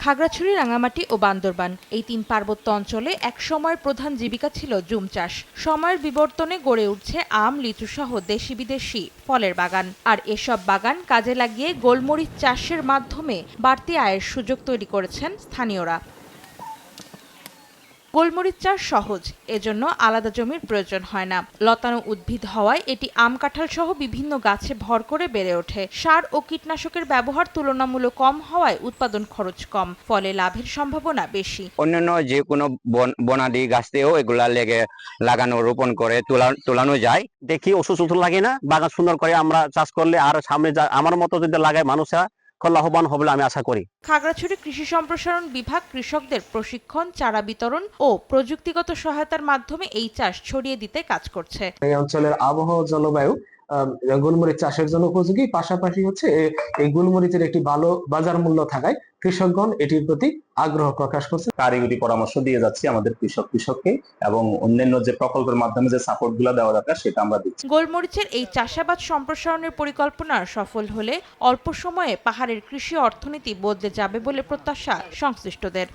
খাগড়াছড়ি, রাঙামাটি ও বান্দরবান এই তিন পার্বত্য অঞ্চলে একসময়ের প্রধান জীবিকা ছিল জুম চাষ। সময়ের বিবর্তনে গড়ে উঠছে আম, লিচু সহ দেশি বিদেশি ফলের বাগান। আর এসব বাগান কাজে লাগিয়ে গোলমরিচ চাষের মাধ্যমে বাড়তি আয়ের সুযোগ তৈরি করেছেন স্থানীয়রা। গোলমরিচ চাষ সহজ, এজন্য আলাদা জমির প্রয়োজন হয় না। লতানো উদ্ভিদ হওয়ায় এটি আম, কাঁঠাল সহ বিভিন্ন গাছে ভর করে বেড়ে ওঠে। সার ও কীটনাশকের ব্যবহার তুলনামূলক কম হওয়ায় উৎপাদন খরচ কম, ফলে লাভের সম্ভাবনা বেশি। অন্যান্য যে কোনো বনাদি গাছতেও এগুলা লাগানো রোপণ করে তোলানো যায়। দেখি ওষুধ লাগে না, বাগান সুন্দর করে আমরা চাষ করলে আর সামনে আমার মতো যদি লাগায় মানুষরা লাভবান হবে আমি আশা করি। খাগড়াছড়ি কৃষি সম্প্রসারণ বিভাগ কৃষকদের প্রশিক্ষণ, চারা বিতরণ ও প্রযুক্তিগত সহায়তার মাধ্যমে এই চাষ ছড়িয়ে দিতে কাজ করছে। এই অঞ্চলের আবহাওয়া জলবায়ু গোলমরিচ চাষের জন্য উপযোগী, পাশাপাশি হচ্ছে এই গোলমরিচের একটি ভালো বাজার মূল্য থাকায় কৃষকগণ এটির প্রতি আগ্রহ প্রকাশ করছে। কারিগরি পরামর্শ দিয়ে যাচ্ছি আমাদের কৃষককে, এবং অন্যান্য যে প্রকল্পের মাধ্যমে যে সাপোর্ট গুলো দেওয়া দরকার সেটা আমরা দিচ্ছি। গোলমরিচের এই চাষাবাদ সম্প্রসারণের পরিকল্পনা সফল হলে অল্প সময়ে পাহাড়ের কৃষি অর্থনীতি বদলে যাবে বলে প্রত্যাশা সংশ্লিষ্টদের।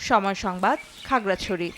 সময় সংবাদ, খাগড়াছড়ি।